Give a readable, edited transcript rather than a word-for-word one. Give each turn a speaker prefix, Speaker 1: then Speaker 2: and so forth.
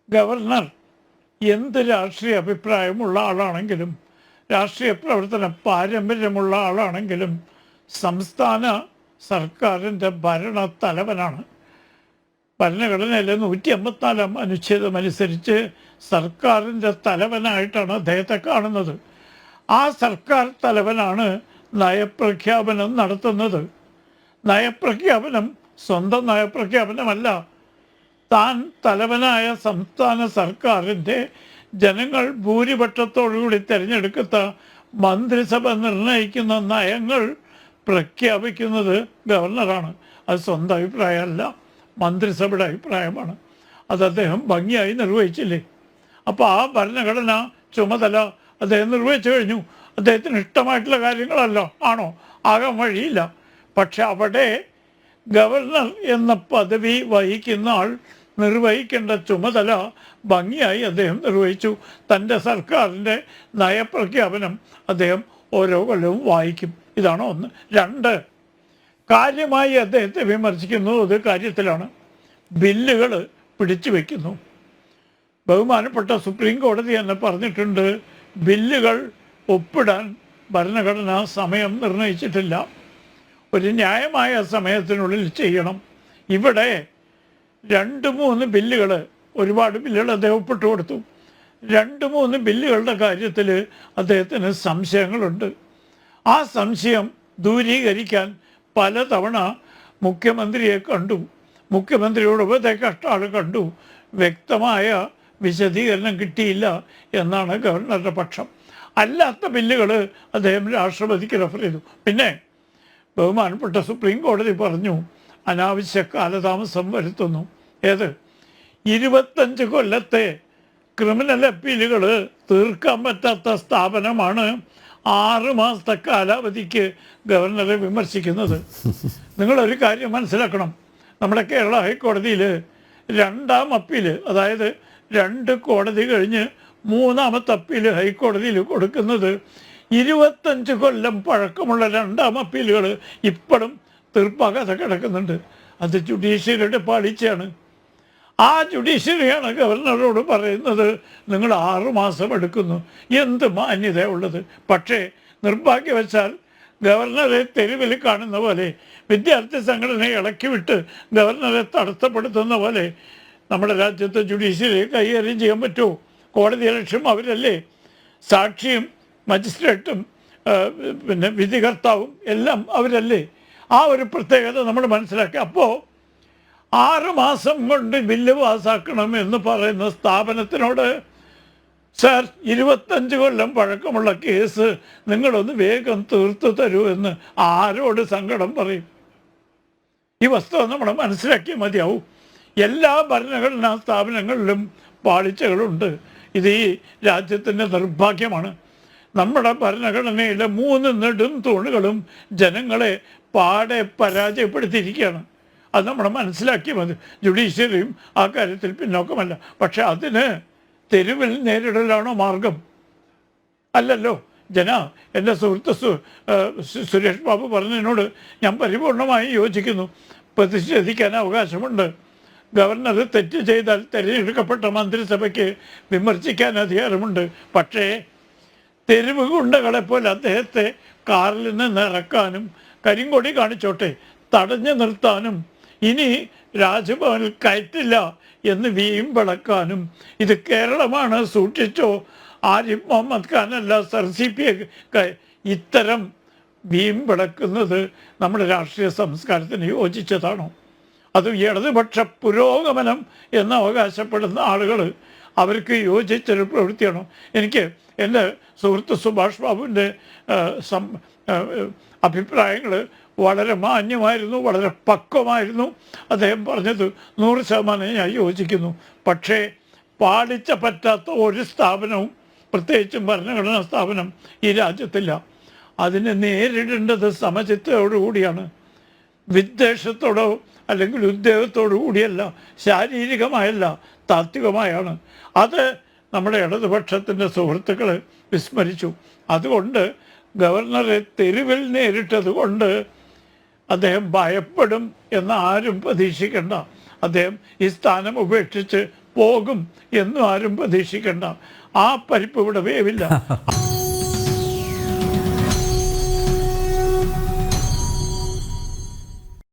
Speaker 1: Governor എന്ത് രാഷ്ട്രീയ അഭിപ്രായമുള്ള ആളാണെങ്കിലും രാഷ്ട്രീയ പ്രവർത്തന പാരമ്പര്യമുള്ള ആളാണെങ്കിലും സംസ്ഥാന സർക്കാരിൻ്റെ ഭരണ തലവനാണ്. ഭരണഘടനയിലെ 154 അനുച്ഛേദം അനുസരിച്ച് സർക്കാരിൻ്റെ തലവനായിട്ടാണ് അദ്ദേഹത്തെ കാണുന്നത്. ആ സർക്കാർ തലവനാണ് നയപ്രഖ്യാപനം നടത്തുന്നത്. നയപ്രഖ്യാപനം സ്വന്തം നയപ്രഖ്യാപനമല്ല, താൻ തലവനായ സംസ്ഥാന സർക്കാരിൻ്റെ ജനങ്ങൾ ഭൂരിപക്ഷത്തോടുകൂടി തിരഞ്ഞെടുക്കുന്ന മന്ത്രിസഭ നിർണ്ണയിക്കുന്ന നയങ്ങൾ പ്രഖ്യാപിക്കുന്നത് ഗവർണറാണ്. അത് സ്വന്തം അഭിപ്രായമല്ല, മന്ത്രിസഭയുടെ അഭിപ്രായമാണ്. അത് അദ്ദേഹം ഭംഗിയായി നിർവഹിച്ചില്ലേ? അപ്പോൾ ആ ഭരണഘടന ചുമതല അദ്ദേഹം നിർവഹിച്ചു കഴിഞ്ഞു. അദ്ദേഹത്തിന് ഇഷ്ടമായിട്ടുള്ള കാര്യങ്ങളല്ലോ ആണോ? ആകാൻ വഴിയില്ല. പക്ഷെ അവിടെ ഗവർണർ എന്ന പദവി വഹിക്കുന്ന ആൾ നിർവഹിക്കേണ്ട ചുമതല ഭംഗിയായി അദ്ദേഹം നിർവഹിച്ചു. തൻ്റെ സർക്കാരിൻ്റെ നയപ്രഖ്യാപനം അദ്ദേഹം ഓരോ കൊല്ലവും വായിക്കും. ഇതാണ് ഒന്ന്. രണ്ട്, കാര്യമായി അദ്ദേഹത്തെ വിമർശിക്കുന്നത് ഒരു കാര്യത്തിലാണ്. ബില്ലുകൾ പിടിച്ചു വയ്ക്കുന്നു. ബഹുമാനപ്പെട്ട സുപ്രീം കോടതി തന്നെ പറഞ്ഞിട്ടുണ്ട്, ബില്ലുകൾ ഒപ്പിടാൻ ഭരണഘടന സമയം നിർണയിച്ചിട്ടില്ല, ഒരു ന്യായമായ സമയത്തിനുള്ളിൽ ചെയ്യണം. ഇവിടെ 2-3 ബില്ലുകൾ, ഒരുപാട് ബില്ലുകൾ അദ്ദേഹം ഒപ്പിട്ട് കൊടുത്തു. 2-3 ബില്ലുകളുടെ കാര്യത്തിൽ അദ്ദേഹത്തിന് സംശയങ്ങളുണ്ട്. ആ സംശയം ദൂരീകരിക്കാൻ പലതവണ മുഖ്യമന്ത്രിയെ കണ്ടു, മുഖ്യമന്ത്രിയോട് ഉപദേശകർത്താൾ കണ്ടു. വ്യക്തമായ വിശദീകരണം കിട്ടിയില്ല എന്നാണ് ഗവർണറുടെ പക്ഷം. അല്ലാത്ത ബില്ലുകൾ അദ്ദേഹം രാഷ്ട്രപതിക്ക് റെഫർ ചെയ്തു. പിന്നെ ബഹുമാനപ്പെട്ട സുപ്രീം കോടതി പറഞ്ഞു, അനാവശ്യ കാലതാമസം വരുത്തുന്നു. ഏത്? 25 കൊല്ലത്തെ ക്രിമിനൽ അപ്പീലുകൾ തീർക്കാൻ പറ്റാത്ത സ്ഥാപനമാണ് 6 മാസത്തെ കാലാവധിക്ക് ഗവർണറെ വിമർശിക്കുന്നത്. നിങ്ങളൊരു കാര്യം മനസ്സിലാക്കണം, നമ്മുടെ കേരള ഹൈക്കോടതിയിൽ 2ാം അപ്പീൽ, അതായത് 2 കോടതി കഴിഞ്ഞ് 3ാമത്തെ അപ്പീൽ ഹൈക്കോടതിയിൽ കൊടുക്കുന്നത് 25 കൊല്ലം പഴക്കമുള്ള 2ാം അപ്പീലുകൾ ഇപ്പോഴും തീർപ്പാകാതെ കിടക്കുന്നുണ്ട്. അത് ജുഡീഷ്യറിയുടെ പാളിച്ചയാണ്. ആ ജുഡീഷ്യറിയാണ് ഗവർണറോട് പറയുന്നത്, നിങ്ങൾ 6 മാസം എടുക്കുന്നു. എന്ത് മാന്യതയുള്ളത്! പക്ഷേ നിർഭാഗ്യവശാൽ ഗവർണറെ തെരുവിൽ കാണുന്ന പോലെ, വിദ്യാർത്ഥി സംഘടനയെ ഇളക്കിവിട്ട് ഗവർണറെ തടസ്സപ്പെടുത്തുന്ന പോലെ നമ്മുടെ രാജ്യത്തെ ജുഡീഷ്യറിയെ കൈകാര്യം ചെയ്യാൻ പറ്റുമോ? കോടതി ലക്ഷ്യം അവരല്ലേ. സാക്ഷിയും മജിസ്ട്രേറ്റും പിന്നെ വിധികർത്താവും എല്ലാം അവരല്ലേ. ആ ഒരു പ്രത്യേകത നമ്മൾ മനസ്സിലാക്കി. അപ്പോൾ 6 മാസം കൊണ്ട് ബില്ല് പാസ്സാക്കണം എന്ന് പറയുന്ന സ്ഥാപനത്തിനോട്, സാർ 25 കൊല്ലം പഴക്കമുള്ള കേസ് നിങ്ങളൊന്ന് വേഗം തീർത്തു തരൂ എന്ന് ആരോട് സങ്കടം പറയും? ഈ വസ്തുത നമ്മൾ മനസ്സിലാക്കിയാൽ മതിയാവും. എല്ലാ ഭരണഘടനാ സ്ഥാപനങ്ങളിലും പാളിച്ചകളുണ്ട്. ഇത് ഈ രാജ്യത്തിൻ്റെ നിർഭാഗ്യമാണ്. നമ്മുടെ ഭരണഘടനയിലെ 3 നെടും തൂണുകളും ജനങ്ങളെ പാടെ പരാജയപ്പെടുത്തിയിരിക്കുകയാണ്. അത് നമ്മൾ മനസ്സിലാക്കിയാൽ മതി. ജുഡീഷ്യറിയും ആ കാര്യത്തിൽ പിന്നോക്കമല്ല. പക്ഷെ അതിന് തെരുവിൽ നേരിടലാണോ മാർഗം? അല്ലല്ലോ. എൻ്റെ സുഹൃത്ത് സുരേഷ് ബാബു പറഞ്ഞതിനോട് ഞാൻ പരിപൂർണമായി യോജിക്കുന്നു. പ്രതിഷേധിക്കാൻ അവകാശമുണ്ട്. ഗവർണർ തെറ്റ് ചെയ്താൽ തിരഞ്ഞെടുക്കപ്പെട്ട മന്ത്രിസഭയ്ക്ക് വിമർശിക്കാൻ അധികാരമുണ്ട്. പക്ഷേ തെരുവ് ഗുണ്ടകളെപ്പോലെ അദ്ദേഹത്തെ കാറിൽ നിന്ന് ഇറക്കാനും കരിങ്കൊടി കാണിച്ചോട്ടെ തടഞ്ഞു നിർത്താനും ഇനി രാജ്ഭവനിൽ കയറ്റില്ല എന്ന് വീമ്പിളക്കാനും, ഇത് കേരളമാണ് സൂക്ഷിച്ചോ, ആരിഫ് മുഹമ്മദ് ഖാനല്ല സർ CPI, ഇത്തരം വീമ്പിളക്കുന്നത് നമ്മുടെ രാഷ്ട്രീയ സംസ്കാരത്തിന് യോജിച്ചതാണോ? അത് ഇടതുപക്ഷ പുരോഗമനം എന്ന് അവകാശപ്പെടുന്ന ആളുകൾ, അവർക്ക് യോജിച്ചൊരു പ്രവൃത്തിയാണോ? എനിക്ക് എൻ്റെ സുഹൃത്ത് സുഭാഷ് ബാബുവിൻ്റെ അഭിപ്രായങ്ങൾ വളരെ മാന്യമായിരുന്നു, വളരെ പക്വമായിരുന്നു. അദ്ദേഹം പറഞ്ഞത് 100% ഞാൻ യോജിക്കുന്നു. പക്ഷേ പാളിച്ച പറ്റാത്ത ഒരു സ്ഥാപനവും, പ്രത്യേകിച്ചും ഭരണഘടനാ സ്ഥാപനം, ഈ രാജ്യത്തില്ല. അതിനെ നേരിടേണ്ടത് സമചിത്തത്തോടുകൂടിയാണ്, വിദ്വേഷത്തോടോ അല്ലെങ്കിൽ ഉദ്യോഗത്തോടു കൂടിയല്ല, ശാരീരികമായല്ല, താത്വികമായാണ്. അത് നമ്മുടെ ഇടതുപക്ഷത്തിൻ്റെ സുഹൃത്തുക്കൾ വിസ്മരിച്ചു. അതുകൊണ്ട് ഗവർണറെ തെരുവിൽ നേരിട്ടത് കൊണ്ട് അദ്ദേഹം ഭയപ്പെടും എന്ന് ആരും പ്രതീക്ഷിക്കേണ്ട. അദ്ദേഹം ഈ സ്ഥാനം ഉപേക്ഷിച്ച് പോകും എന്നും ആരും പ്രതീക്ഷിക്കണ്ട. ആ പരിപ്പ് ഇവിടെ വേവില്ല.